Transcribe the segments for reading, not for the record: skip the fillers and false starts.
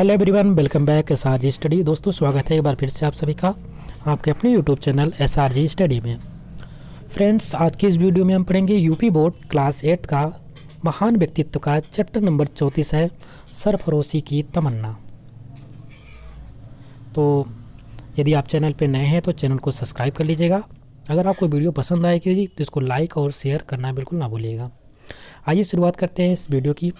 Hello everyone, welcome back SRG study. दोस्तों, स्वागत है एक बार फिर से आप सभी का आपके अपने यूट्यूब चैनल SRG स्टडी में। फ्रेंड्स, आज की इस वीडियो में हम पढ़ेंगे यूपी बोर्ड क्लास 8 का महान व्यक्तित्व का चैप्टर नंबर 34 है सरफरोशी की तमन्ना। तो यदि आप चैनल पर नए हैं तो चैनल को सब्सक्राइब कर लीजिएगा। अगर आपको वीडियो पसंद आएगी तो इसको लाइक और शेयर करना बिल्कुल ना भूलिएगा। आइए शुरुआत करते हैं इस वीडियो की।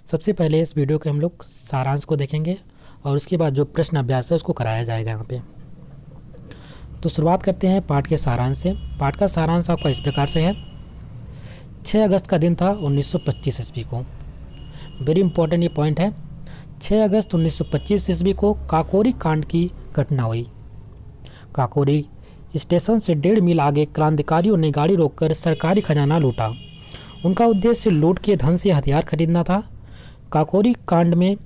सबसे पहले इस वीडियो के हम लोग सारांश को देखेंगे और उसके बाद जो प्रश्न अभ्यास है उसको कराया जाएगा यहाँ पे। तो शुरुआत करते हैं पाठ के सारांश से। पाठ का सारांश आपका इस प्रकार से है। 6 अगस्त का दिन था 1925 ईस्वी को। वेरी इंपॉर्टेंट ये पॉइंट है। 6 अगस्त 1925 ईस्वी को काकोरी कांड की घटना हुई। काकोरी स्टेशन से 1.5 मील आगे क्रांतिकारियों ने गाड़ी रोककर सरकारी खजाना लूटा। उनका उद्देश्य लूट के धन से हथियार खरीदना था। काकोरी कांड में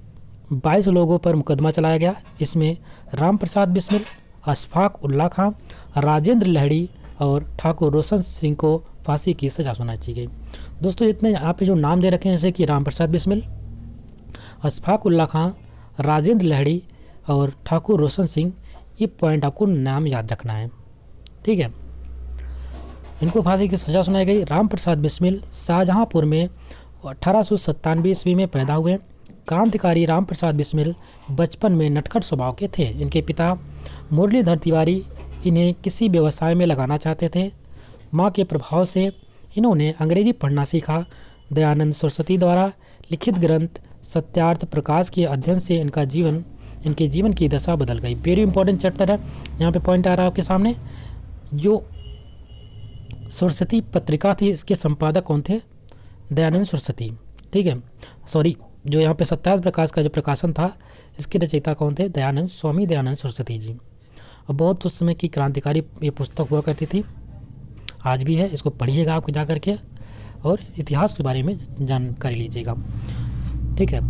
22 लोगों पर मुकदमा चलाया गया। इसमें राम प्रसाद बिस्मिल, अशफाक उल्ला खां, राजेंद्र लहड़ी और ठाकुर रोशन सिंह को फांसी की सज़ा सुनाई गई। दोस्तों, इतने यहाँ पे जो नाम दे रखे हैं जैसे कि राम प्रसाद बिस्मिल, अशफाक उल्ला खां, राजेंद्र लहड़ी और ठाकुर रोशन सिंह, ये पॉइंट आपको नाम याद रखना है, ठीक है। इनको फांसी की सज़ा सुनाई गई। राम प्रसाद बिस्मिल शाहजहांपुर में 1897 ईस्वी में पैदा हुए। क्रांतिकारी राम प्रसाद बिस्मिल बचपन में नटखट स्वभाव के थे। इनके पिता मुरलीधर तिवारी इन्हें किसी व्यवसाय में लगाना चाहते थे। मां के प्रभाव से इन्होंने अंग्रेजी पढ़ना सीखा। दयानंद सरस्वती द्वारा लिखित ग्रंथ सत्यार्थ प्रकाश के अध्ययन से इनके जीवन की दशा बदल गई। वेरी इंपॉर्टेंट चैप्टर है। यहाँ पे पॉइंट आ रहा है आपके सामने। जो सरस्वती पत्रिका थी, इसके संपादक कौन थे? दयानंद सरस्वती, ठीक है। सॉरी, जो यहाँ पे सत्यार्थ प्रकाश का जो प्रकाशन था, इसके रचयिता कौन थे? स्वामी दयानंद सरस्वती जी। और बहुत उस समय की क्रांतिकारी ये पुस्तक हुआ करती थी, आज भी है। इसको पढ़िएगा आप जा करके और इतिहास के बारे में जानकारी लीजिएगा, ठीक है।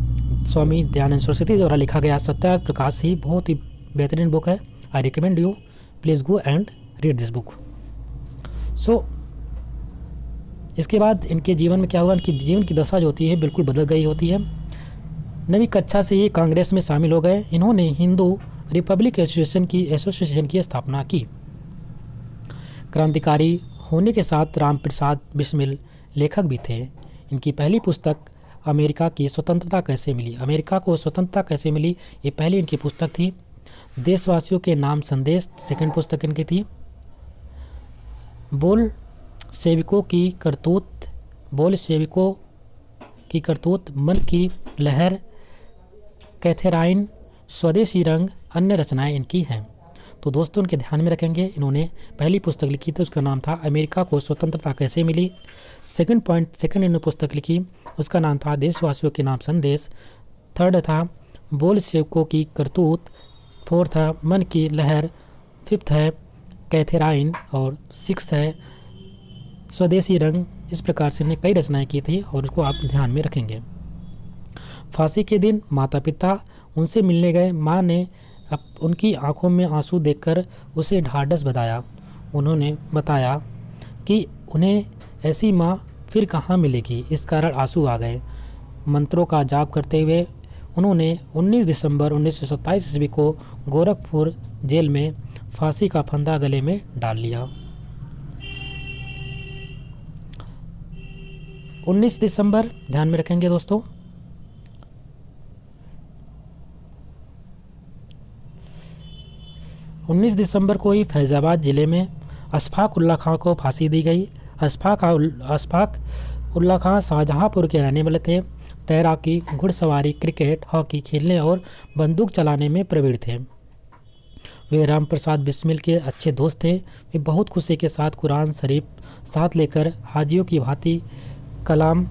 स्वामी दयानंद सरस्वती द्वारा लिखा गया सत्यार्थ प्रकाश ही बहुत ही बेहतरीन बुक है। I recommend you, please go and read this book. So इसके बाद इनके जीवन में क्या हुआ? इनकी जीवन की दशा जो होती है बिल्कुल बदल गई होती है। नवीं कक्षा से ही कांग्रेस में शामिल हो गए। इन्होंने हिंदू रिपब्लिक एसोसिएशन की स्थापना की। क्रांतिकारी होने के साथ राम प्रसाद बिस्मिल लेखक भी थे। इनकी पहली पुस्तक अमेरिका की स्वतंत्रता कैसे मिली, अमेरिका को स्वतंत्रता कैसे मिली, ये पहली इनकी पुस्तक थी। देशवासियों के नाम संदेश सेकंड पुस्तक इनकी थी। बोल सेविकों की करतूत, मन की लहर, कैथेराइन, स्वदेशी रंग, अन्य रचनाएं इनकी हैं। तो दोस्तों, इनके ध्यान में रखेंगे, इन्होंने पहली पुस्तक लिखी थी, उसका नाम था अमेरिका को स्वतंत्रता कैसे मिली। सेकंड इन्होंने पुस्तक लिखी, उसका नाम था देशवासियों के नाम संदेश। थर्ड था बोल सेवकों की करतूत। फोर्थ है मन की लहर। फिफ्थ है कैथेराइन और सिक्स है स्वदेशी रंग। इस प्रकार से इन्हें कई रचनाएं की थी और उसको आप ध्यान में रखेंगे। फांसी के दिन माता पिता उनसे मिलने गए। मां ने उनकी आंखों में आंसू देखकर उसे ढाढ़स बंधाया। उन्होंने बताया कि उन्हें ऐसी मां फिर कहाँ मिलेगी, इस कारण आंसू आ गए। मंत्रों का जाप करते हुए उन्होंने 19 दिसंबर 1927 ईस्वी को गोरखपुर जेल में फांसी का फंदा गले में डाल लिया। 19 दिसंबर ध्यान में रखेंगे दोस्तों। उन्नीस दिसंबर को ही फैजाबाद जिले में अशफाक उल्ला खां को फांसी दी गई। अशफाक उल्ला खां शाहजहांपुर के रहने वाले थे। तैराकी, घुड़सवारी, क्रिकेट, हॉकी खेलने और बंदूक चलाने में प्रवीण थे। वे राम प्रसाद बिस्मिल के अच्छे दोस्त थे। वे बहुत खुशी के साथ कुरान शरीफ साथ लेकर हाजियों की भांति कलमा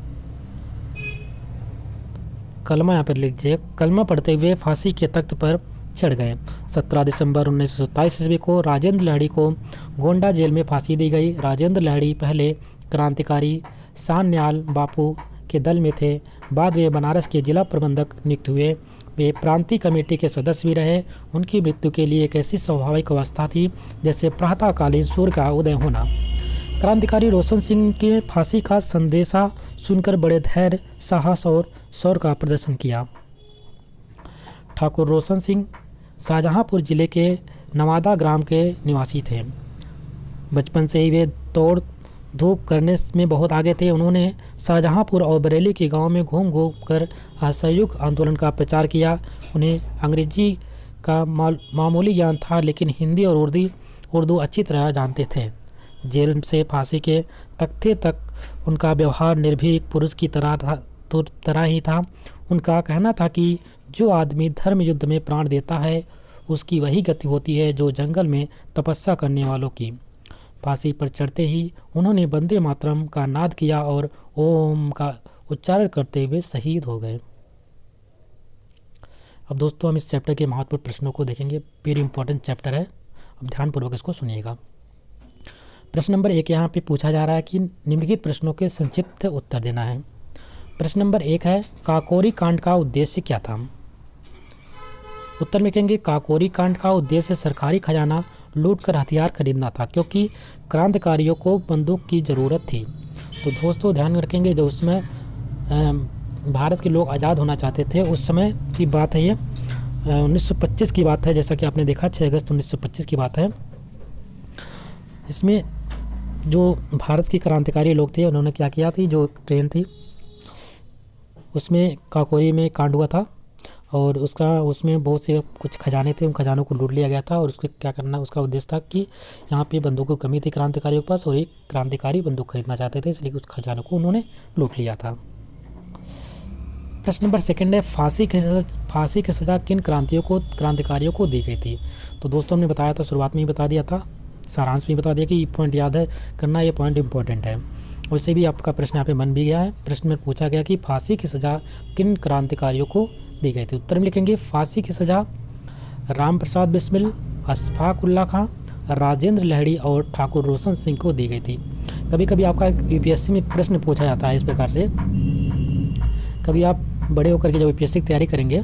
यहाँ पर लीजिए, कलमा पढ़ते हुए फांसी के तख्त पर चढ़ गए। 17 दिसंबर 1927 ईस्वी को राजेंद्र लहड़ी को गोंडा जेल में फांसी दी गई। राजेंद्र लहड़ी पहले क्रांतिकारी सान्याल बापू के दल में थे। बाद वे बनारस के जिला प्रबंधक नियुक्त हुए। वे प्रांतीय कमेटी के सदस्य भी रहे। उनकी मृत्यु के लिए एक ऐसी स्वाभाविक अवस्था थी जैसे प्रातःकालीन सूर्य का उदय होना। क्रांतिकारी रोशन सिंह के फांसी का संदेशा सुनकर बड़े धैर्य, साहस और शौर्य का प्रदर्शन किया। ठाकुर रोशन सिंह शाहजहांपुर ज़िले के नवादा ग्राम के निवासी थे। बचपन से ही वे दौड़ धूप करने में बहुत आगे थे। उन्होंने शाहजहांपुर और बरेली के गांव में घूम घूम कर असहयोग आंदोलन का प्रचार किया। उन्हें अंग्रेजी का मामूली ज्ञान था, लेकिन हिंदी और उर्दू अच्छी तरह जानते थे। जेल से फांसी के तख्ते तक उनका व्यवहार निर्भीक पुरुष की तरह ही था। उनका कहना था कि जो आदमी धर्म युद्ध में प्राण देता है उसकी वही गति होती है जो जंगल में तपस्या करने वालों की। फांसी पर चढ़ते ही उन्होंने वंदे मातरम का नाद किया और ओम का उच्चारण करते हुए शहीद हो गए। अब दोस्तों हम इस चैप्टर के महत्वपूर्ण प्रश्नों को देखेंगे। वेरी इंपॉर्टेंट चैप्टर है, अब ध्यानपूर्वक इसको सुनिएगा। प्रश्न नंबर 1 यहाँ पे पूछा जा रहा है कि निम्नलिखित प्रश्नों के संक्षिप्त उत्तर देना है। प्रश्न नंबर 1 है काकोरी कांड का उद्देश्य क्या था। उत्तर में कहेंगे काकोरी कांड का उद्देश्य सरकारी खजाना लूटकर हथियार खरीदना था, क्योंकि क्रांतिकारियों को बंदूक की ज़रूरत थी। तो दोस्तों ध्यान रखेंगे, जो उसमें भारत के लोग आज़ाद होना चाहते थे उस समय की बात है। ये 1925 की बात है, जैसा कि आपने देखा 6 अगस्त 1925 की बात है। इसमें जो भारत के क्रांतिकारी लोग थे उन्होंने क्या किया थी, जो ट्रेन थी उसमें काकोरी में कांड हुआ था और उसमें बहुत से कुछ खजाने थे, उन खजानों को लूट लिया गया था। और उसके क्या करना, उसका उद्देश्य था कि यहाँ पे बंदूकों की कमी थी क्रांतिकारियों के पास और एक क्रांतिकारी बंदूक खरीदना चाहते थे, इसलिए उस खजानों को उन्होंने लूट लिया था। प्रश्न नंबर 2 है फांसी की सज़ा किन क्रांतिकारियों को दी गई थी। तो दोस्तों हमने बताया था, शुरुआत में ही बता दिया था, सारांश में बता दिया कि ये पॉइंट याद है करना, ये पॉइंट इंपॉर्टेंट है। वैसे भी आपका प्रश्न यहाँ पे बन भी गया है। प्रश्न में पूछा गया कि फांसी की सज़ा किन क्रांतिकारियों को दी गई थी। उत्तर में लिखेंगे फांसी की सज़ा राम प्रसाद बिस्मिल, अशफाक उल्लाह खां, राजेंद्र लहड़ी और ठाकुर रोशन सिंह को दी गई थी। कभी कभी आपका यूपीएससी में प्रश्न पूछा जाता है इस प्रकार से, कभी आप बड़े होकर के जब यूपीएससी की तैयारी करेंगे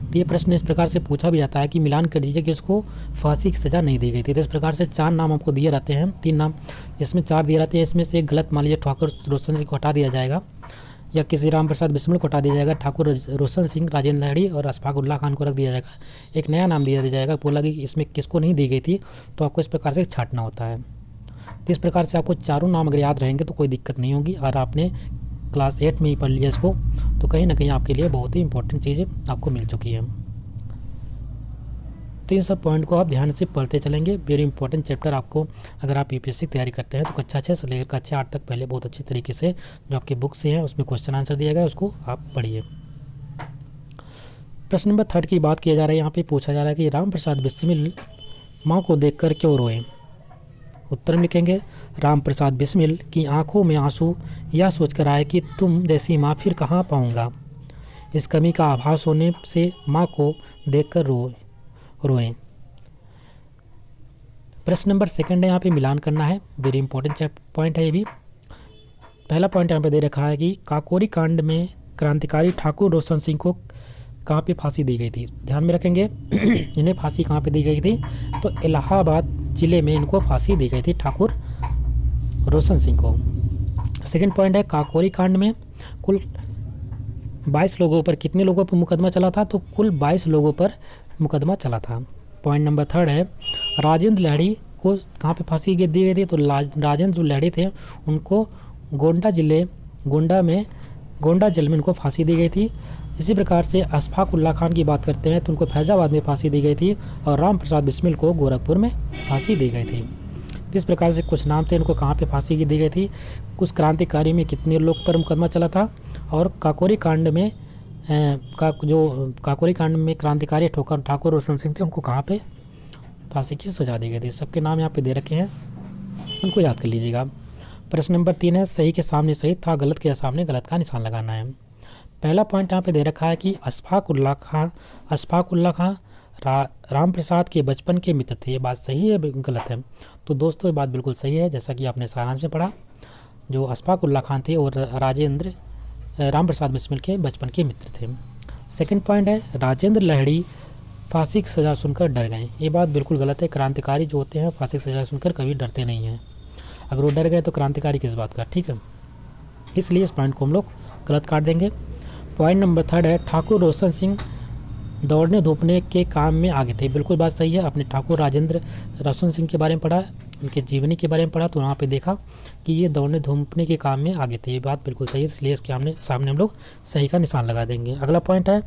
तो ये प्रश्न इस प्रकार से पूछा भी जाता है कि मिलान कर दीजिए कि इसको फांसी की सज़ा नहीं दी गई थी। तो इस प्रकार से 4 नाम आपको दिए रहते हैं, 3 नाम इसमें 4 दिए रहते हैं। इसमें से एक गलत मान लीजिए ठाकुर रोशन सिंह को हटा दिया जाएगा या किसी राम प्रसाद बिस्मिल को हटा दिया जाएगा, ठाकुर रोशन सिंह, राजेंद्र लहड़ी और अशफाक उल्लाह खान को रख दिया जाएगा। एक नया नाम दिया जाएगा, बोला कि इसमें किसको नहीं दी गई थी, तो आपको इस प्रकार से छांटना होता है। तो इस प्रकार से आपको चारों नाम अगर याद रहेंगे तो कोई दिक्कत नहीं होगी। और आपने क्लास 8 में ही पढ़ लिया इसको, तो कहीं ना कहीं आपके लिए बहुत ही इंपॉर्टेंट चीज़ें आपको मिल चुकी है। तो इन सब पॉइंट को आप ध्यान से पढ़ते चलेंगे। वेरी इंपॉर्टेंट चैप्टर आपको, अगर आप यूपीएससी की तैयारी करते हैं तो कक्षा 6 से लेकर कक्षा 8 तक पहले बहुत अच्छी तरीके से जो आपकी बुक से हैं उसमें क्वेश्चन आंसर दिया गया है, उसको आप पढ़िए। प्रश्न नंबर 3 की बात किया जा रहा है। यहाँ पे पूछा जा रहा है कि राम प्रसाद बिस्मिल माँ को देखकर क्यों रोए। उत्तर में लिखेंगे राम प्रसाद बिस्मिल की आंखों में आंसू यह सोचकर आए कि तुम जैसी माँ फिर कहाँ पाऊँगा। इस कमी का आभास होने से माँ को देखकर रोएं। प्रश्न नंबर 2 है, यहाँ पे मिलान करना है। वेरी इंपॉर्टेंट पॉइंट है ये भी। पहला पॉइंट यहाँ पे दे रखा है कि काकोरी कांड में क्रांतिकारी ठाकुर रोशन सिंह को कहाँ पे फांसी दी गई थी। ध्यान में रखेंगे इन्हें फांसी कहाँ पे दी गई थी, तो इलाहाबाद ज़िले में इनको फांसी दी गई थी ठाकुर रोशन सिंह को। सेकंड पॉइंट है काकोरी कांड में कुल 22 लोगों पर, कितने लोगों पर मुकदमा चला था, तो कुल 22 लोगों पर मुकदमा चला था। पॉइंट नंबर 3 है राजेंद्र लहड़ी को कहाँ पे फांसी दी गई थी, तो राजेंद्र जो लहड़ी थे उनको गोंडा जेल में उनको फांसी दी गई थी। इसी प्रकार से अशफाक उल्लाह खान की बात करते हैं तो उनको फैज़ाबाद में फांसी दी गई थी और राम प्रसाद बिस्मिल को गोरखपुर में फांसी दी गई थी। इस प्रकार से कुछ नाम थे, इनको कहाँ पे फांसी दी गई थी, कुछ क्रांतिकारी में कितने लोग पर मुकदमा चला था और काकोरी कांड में क्रांतिकारी ठाकुर रोशन सिंह थे उनको कहाँ पे फांसी की सजा दी गई थी। सबके नाम यहाँ पे दे रखे हैं, उनको याद कर लीजिएगा। प्रश्न नंबर 3 है सही के सामने सही था, गलत के सामने गलत का निशान लगाना है। पहला पॉइंट यहाँ पे दे रखा है कि अशफाक उल्लाह खां राम प्रसाद के बचपन के मित्र थे। ये बात सही है गलत है, तो दोस्तों ये बात बिल्कुल सही है, जैसा कि आपने सारांश में पढ़ा। जो अशफाक उल्लाह खान थे और राम प्रसाद बिस्मिल के बचपन के मित्र थे। सेकंड पॉइंट है राजेंद्र लहड़ी फांसी की सज़ा सुनकर डर गए। ये बात बिल्कुल गलत है। क्रांतिकारी जो होते हैं फांसी की सज़ा सुनकर कभी डरते नहीं हैं। अगर वो डर गए तो क्रांतिकारी किस बात का, ठीक है, इसलिए इस पॉइंट को हम लोग गलत काट देंगे। पॉइंट नंबर 3 है ठाकुर रोशन सिंह दौड़ने धूपने के काम में आगे थे। बिल्कुल बात सही है। आपने ठाकुर राजेंद्र रोशन सिंह के बारे में पढ़ा, उनके जीवनी के बारे में पढ़ा, तो वहाँ पे देखा कि ये दौड़ने धूपने के काम में आगे थे। ये बात बिल्कुल सही है, इसलिए इसके सामने हम लोग सही का निशान लगा देंगे। अगला पॉइंट है,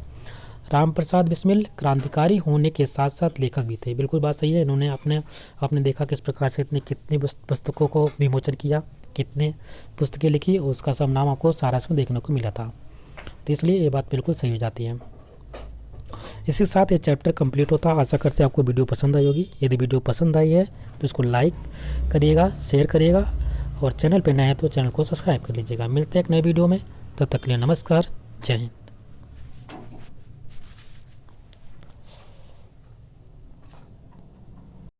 राम प्रसाद बिस्मिल क्रांतिकारी होने के साथ साथ लेखक भी थे। बिल्कुल बात सही है। इन्होंने आपने देखा किस प्रकार से कितनी पुस्तकों को विमोचन किया, कितने पुस्तकें लिखी, उसका सब नाम आपको सारांश में देखने को मिला था। तो इसलिए ये बात बिल्कुल सही हो जाती है। इसी के साथ ये चैप्टर कंप्लीट होता है। आशा करते हैं आपको वीडियो पसंद आई होगी। यदि वीडियो पसंद आई है तो इसको लाइक करिएगा, शेयर करिएगा, और चैनल पे नए हैं तो चैनल को सब्सक्राइब कर लीजिएगा। मिलते हैं एक नए वीडियो में, तब तक के लिए नमस्कार, जय हिंद।